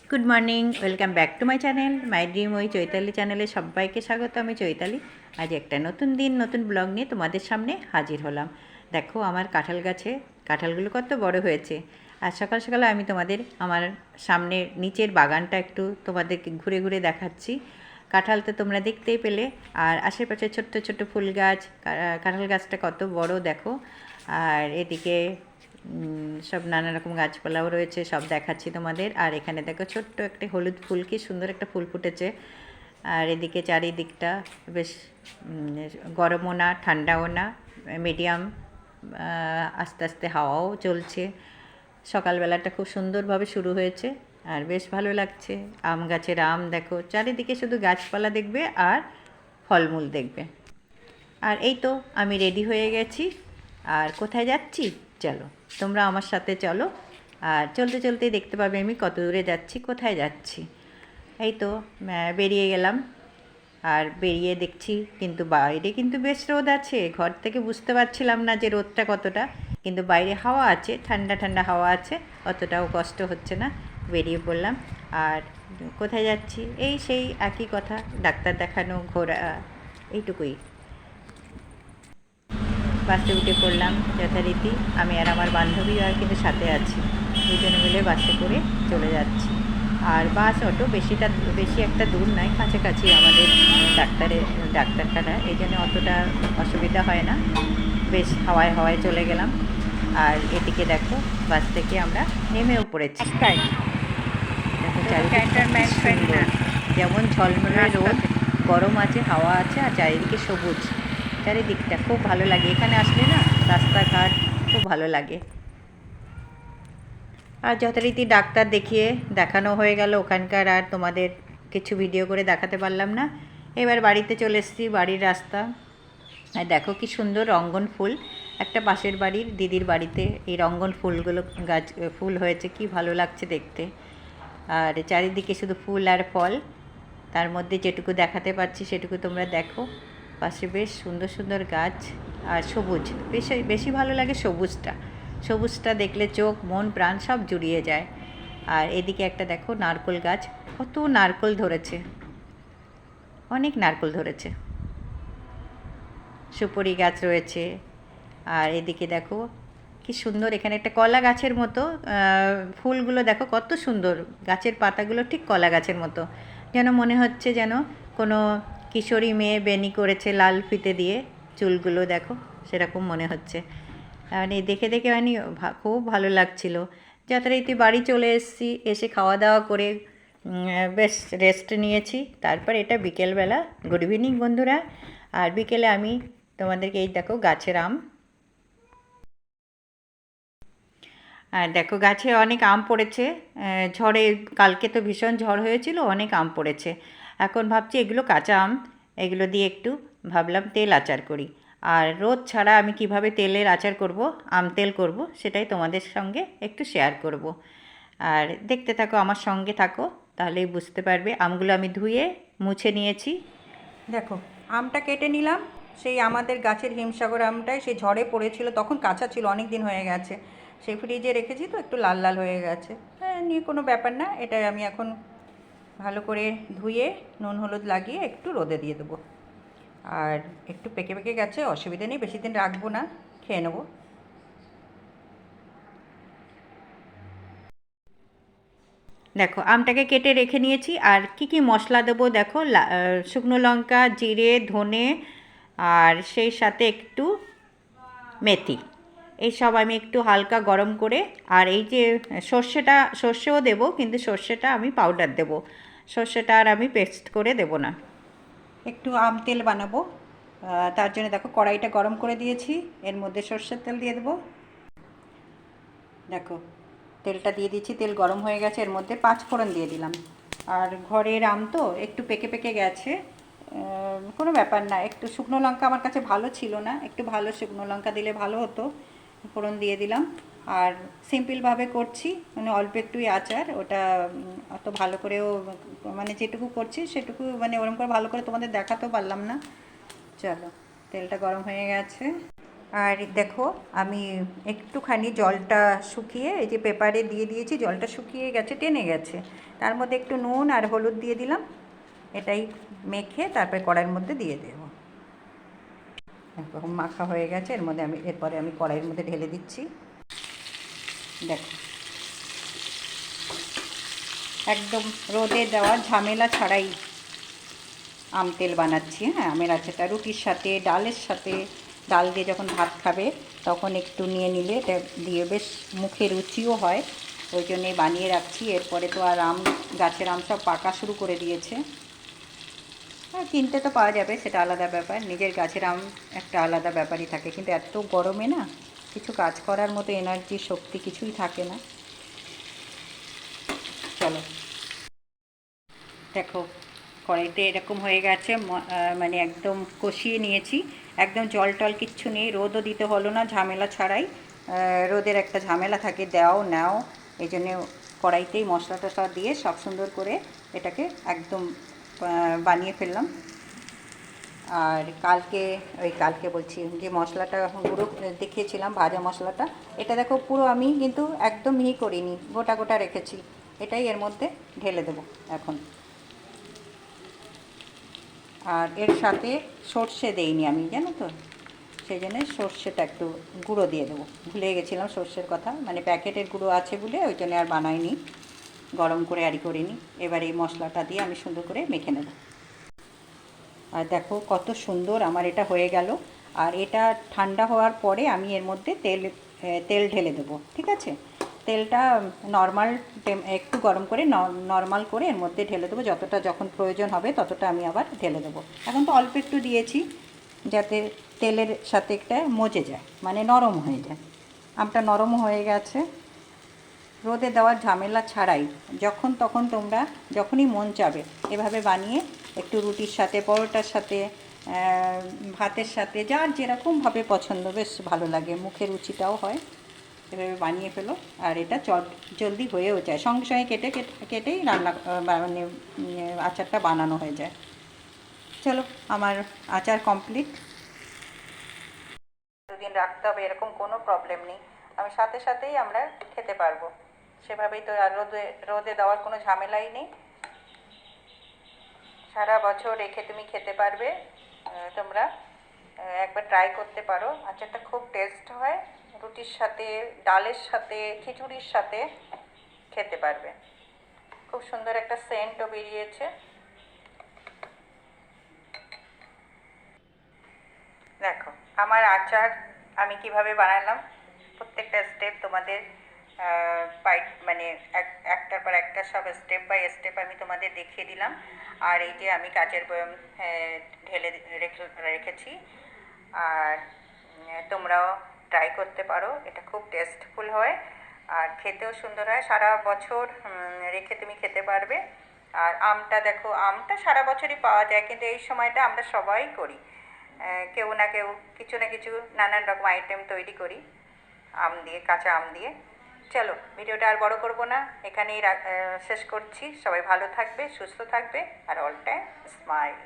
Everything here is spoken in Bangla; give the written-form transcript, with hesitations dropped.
Good morning, welcome back to my channel my dream ওই চৈতালি চ্যানেলে সবাইকে স্বাগত। আমি চৈতালি। আজ একটা নতুন দিন নতুন ব্লগ নিয়ে তোমাদের সামনে হাজির হলাম। দেখো আমার কাঁঠাল গাছে কাঁঠালগুলো কত বড় হয়েছে। আর সকাল সকালে আমি তোমাদের আমার সামনের নিচের বাগানটা একটু তোমাদেরকে ঘুরে ঘুরে দেখাচ্ছি। কাঁঠাল তো তোমরা দেখতেই পেলে, আর আশেপাশে ছোট্ট ছোট্ট ফুল গাছ, কাঁঠাল গাছটা কত বড় দেখো। আর এদিকে সব নানা রকম গাছপালাও রয়েছে, সব দেখাচ্ছি তোমাদের। আর এখানে দেখো ছোট্ট একটা হলুদ ফুল, কি সুন্দর একটা ফুল ফুটেছে। আর এদিকে চারিদিকটা বেশ গরমও না ঠান্ডাও না, মিডিয়াম, আস্তে আস্তে হাওয়াও চলছে। সকালবেলাটা খুব সুন্দরভাবে শুরু হয়েছে আর বেশ ভালো লাগছে। আম গাছের আম দেখো, চারিদিকে শুধু গাছপালা দেখবে আর ফলমূল দেখবে। আর এই তো আমি রেডি হয়ে গেছি। আর কোথায় যাচ্ছি চলো তোমরা আমার সাথে চলো। আর চলতে চলতেই দেখতে পাবে আমি কত দূরে যাচ্ছি, কোথায় যাচ্ছি। এই তো বেরিয়ে গেলাম। আর বেরিয়ে দেখছি কিন্তু বাইরে কিন্তু বেশ রোদ আছে। ঘর থেকে বুঝতে পারছিলাম না যে রোদটা কতটা, কিন্তু বাইরে হাওয়া আছে, ঠান্ডা ঠান্ডা হাওয়া আছে, অতটাও কষ্ট হচ্ছে না। বেরিয়ে পড়লাম। আর কোথায় যাচ্ছি, এই সেই একই কথা, ডাক্তার দেখানো, ঘোরা, এইটুকুই। বাসে উঠে পড়লাম যথারীতি। আমি আর আমার বান্ধবী আর কিন্তু সাথে আছি, দুজনে মিলে বাসে করে চলে যাচ্ছি। আর বাস অটো বেশি একটা দূর নয়, কাছাকাছি আমাদের ডাক্তারখানা, এই জন্য অতটা অসুবিধা হয় না। বেশ হাওয়ায় হাওয়ায় চলে গেলাম। আর এদিকে দেখো বাস থেকে আমরা নেমেও পড়েছি। দেখো চারিদিকটা কি সুন্দর, যেমন ঝলমলে রোদ, গরম আছে, হাওয়া আছে, আর চারিদিকে সবুজ। চারিদিকটা খুব ভালো লাগে এখানে আসলে না, রাস্তাঘাট খুব ভালো লাগে। আর যথারীতি ডাক্তার দেখানো হয়ে গেল ওখানকার। আর তোমাদের কিছু ভিডিও করে দেখাতে পারলাম না। এবার বাড়িতে চলে এসেছি, বাড়ির রাস্তা। আর দেখো কি সুন্দর রঙ্গন ফুল, একটা পাশের বাড়ির দিদির বাড়িতে এই রঙ্গন ফুলগুলো ফুল হয়েছে, কি ভালো লাগছে দেখতে। আর চারিদিকে শুধু ফুল আর ফল, তার মধ্যে যেটুকু দেখাতে পাচ্ছি সেটুকু তোমরা দেখো। পাশে বেশ সুন্দর সুন্দর গাছ আর সবুজ, বেশি বেশি ভালো লাগে সবুজটা। সবুজটা দেখলে চোখ মন প্রাণ সব জুড়িয়ে যায়। আর এদিকে একটা দেখো নারকেল গাছ, কত নারকেল ধরেছে, অনেক নারকেল ধরেছে। সুপারি গাছ রয়েছে। আর এদিকে দেখো কি সুন্দর, এখানে একটা কলা গাছের মতো, ফুলগুলো দেখো কত সুন্দর, গাছের পাতাগুলো ঠিক কলা গাছের মতো, যেন মনে হচ্ছে যেন কোনো কিশোরী মেয়ে বেনি করেছে লাল ফিতে দিয়ে, চুলগুলো দেখো সেরকম মনে হচ্ছে। মানে দেখে দেখে মানে খুব ভালো লাগছিল। যথারীতি বাড়ি চলে এসেছি, এসে খাওয়া দাওয়া করে বেশ রেস্ট নিয়েছি। তারপর এটা বিকেলবেলা। গুড ইভিনিং বন্ধুরা। আর বিকেলে আমি তোমাদেরকে এই দেখো গাছের আম, আর দেখো গাছে অনেক আম পড়েছে। ঝড়ে কালকে তো ভীষণ ঝড় হয়েছিল, অনেক আম পড়েছে। এখন ভাবছি এগুলো কাঁচা আম, এগুলো দিয়ে একটু ভাবলাম তেল আচার করি। আর রোদ ছাড়া আমি কিভাবে তেলের আচার করব, আম তেল করব, সেটাই তোমাদের সঙ্গে একটু শেয়ার করব। আর দেখতে থাকো, আমার সঙ্গে থাকো, তাহলেই বুঝতে পারবে। আমগুলো আমি ধুয়ে মুছে নিয়েছি। দেখো আমটা কেটে নিলাম, সেই আমাদের গাছের হিমসাগর আমটাই, সেই ঝড়ে পড়েছিল তখন, কাঁচা ছিল, অনেক দিন হয়ে গেছে, সেই ফ্রিজে রেখেছি তো একটু লাল লাল হয়ে গেছে। হ্যাঁ, নিয়ে কোনো ব্যাপার না, এটা আমি এখন ভালো করে ধুয়ে নুন হলুদ লাগিয়ে একটু রোদে দিয়ে দেবো। আর একটু পেকে পেকে গেছে, অসুবিধা নেই, বেশি দিন রাখবো না, খেয়ে নেবো। দেখো আমটাকে কেটে রেখে নিয়েছি। আর কি কি মশলা দেবো দেখো, শুকনো লঙ্কা, জিরে, ধনে, আর সেই সাথে একটু মেথি, এইসব আমি একটু হালকা গরম করে। আর এই যে সর্ষেও দেবো, কিন্তু সর্ষেটা আমি পাউডার দেবো, সর্ষেটা আর আমি পেস্ট করে দেবো না। একটু আম তেল বানাবো, তার জন্য দেখো কড়াইটা গরম করে দিয়েছি, এর মধ্যে সর্ষের তেল দিয়ে দেবো। দেখো তেলটা দিয়ে দিচ্ছি, তেল গরম হয়ে গেছে, এর মধ্যে 5 ফোড়ন দিয়ে দিলাম। আর ঘরের আম তো একটু পেকে পেকে গেছে, কোনো ব্যাপার না। একটু শুকনো লঙ্কা আমার কাছে ভালো ছিল না, একটু ভালো শুকনো লঙ্কা দিলে ভালো হতো। ফোড়ন দিয়ে দিলাম। আর সিম্পলভাবে করছি, মানে অল্প একটুই আচার, ওটা অত ভালো করেও, মানে যেটুকু করছি সেটুকু, মানে ওরকম করে ভালো করে তোমাদের দেখাতেও পারলাম না। চলো, তেলটা গরম হয়ে গেছে। আর দেখো আমি একটুখানি জলটা শুকিয়ে এই যে পেপারে দিয়ে দিয়েছি, জলটা শুকিয়ে গেছে, টেনে গেছে, তার মধ্যে একটু নুন আর হলুদ দিয়ে দিলাম। এটাই মেখে তারপরে কড়াইয়ের মধ্যে দিয়ে দেবো। এরকম মাখা হয়ে গেছে, এরপরে আমি কড়াইয়ের মধ্যে ঢেলে দিচ্ছি। দেখো একদম রোদে দেওয়া ঝামেলা ছাড়াই আম তেল বানাচ্ছি। হ্যাঁ, আমের আচারটা রুটির সাথে, ডালের সাথে, ডাল দিয়ে যখন ভাত খাবে তখন একটু নিয়ে নিলে এটা দিয়ে বেশ মুখে রুচিও হয়, ওই জন্যে বানিয়ে রাখছি। এরপরে তো আর গাছের আম সব পাকা শুরু করে দিয়েছে। হ্যাঁ, কিনতে তো পাওয়া যাবে, সেটা আলাদা ব্যাপার, নিজের গাছের আম একটা আলাদা ব্যাপারই থাকে, কিন্তু এত গরমে না কিছু কাজ করার মতো এনার্জি শক্তি কিছুই থাকে না। চলো দেখো কড়াইতে এরকম হয়ে গেছে, মানে একদম কষিয়ে নিয়েছি, একদম জল টল কিচ্ছু নেই, রোদও দিতে হলো না ঝামেলা ছাড়াই। রোদের একটা ঝামেলা থাকে, দাও নাও, এই জন্যে কড়াইতেই মশলা টশলা দিয়ে সব সুন্দর করে এটাকে একদম বানিয়ে ফেললাম। আর কালকে বলছি, যে মশলাটা গুঁড়ো দেখিয়েছিলাম ভাজা মশলাটা, এটা দেখো পুরো আমি কিন্তু একদম মিহি করিনি, গোটা গোটা রেখেছি, এটাই এর মধ্যে ঢেলে দেবো এখন। আর এর সাথে সর্ষে দেইনি আমি, জানো তো, সেই জন্য সর্ষেটা একটু গুঁড়ো দিয়ে দেবো, ভুলে গেছিলাম সর্ষের কথা, মানে প্যাকেটের গুঁড়ো আছে বলে ওই জন্য আর বানাইনি, গরম করে আড়ি করিনি। এবার এই মশলাটা দিয়ে আমি সুন্দর করে মেখে নেব। আর দেখো কত সুন্দর আমার এটা হয়ে গেল। আর এটা ঠান্ডা হওয়ার পরে আমি এর মধ্যে তেল ঢেলে দেবো, ঠিক আছে? তেলটা নর্মাল একটু গরম করে নর্মাল করে এর মধ্যে ঢেলে দেবো, যখন প্রয়োজন হবে ততটা আমি আবার ঢেলে দেবো। এখন তো অল্প একটু দিয়েছি যাতে তেলের সাথে একটা মজে যায়, মানে নরম হয়ে যায়। আমটা নরম হয়ে গেছে, রোদে দেওয়ার ঝামেলা ছাড়াই যখন তখন তোমরা যখনই মন চাবে এভাবে বানিয়ে একটু রুটির সাথে, পরোটার সাথে, ভাতের সাথে, যার যেরকমভাবে পছন্দ, বেশ ভালো লাগে, মুখের রুচিটাও হয়। এভাবে বানিয়ে ফেলো, আর এটা জলদি হয়েও যায়, সঙ্গে সঙ্গে কেটেই রান্না মানে আচারটা বানানো হয়ে যায়। চলো আমার আচার কমপ্লিট। দুদিন রাখতে হবে এরকম কোনো প্রবলেম নেই, আমি সাথে সাথেই আমরা খেতে পারবো, সেভাবেই তো। আর রোদে দেওয়ার কোনো ঝামেলাই নেই, সারা বছর রেখে তুমি খেতে পারবে। তোমরা একবার ট্রাই করতে পারো, আচারটা খুব টেস্ট হয়, রুটির সাথে, ডালের সাথে, খিচুড়ির সাথে খেতে পারবে। খুব সুন্দর একটা সেন্টও বেরিয়েছে। দেখো আমার আচার আমি কিভাবে বানালাম, প্রত্যেকটা স্টেপ তোমাদের মানে একটার পর একটা সব স্টেপ বাই স্টেপ আমি তোমাদের দেখিয়ে দিলাম। আর এই যে আমি কাচের বয়ম ঢেলে রেখেছি, আর তোমরাও ট্রাই করতে পারো, এটা খুব টেস্টফুল হয় আর খেতেও সুন্দর হয়, সারা বছর রেখে তুমি খেতে পারবে। আর আমটা দেখো, আমটা সারা বছরই পাওয়া যায়, কিন্তু এই সময়টা আমরা সবাই করি, কেউ না কেউ কিছু না কিছু নানান রকম আইটেম তৈরি করি আম দিয়ে, কাঁচা আম দিয়ে। চলো ভিডিওটা আর বড় করব না, এখানেই শেষ করছি। সবাই ভালো থাকবে, সুস্থ থাকবে, আর অল টাইম স্মাইল।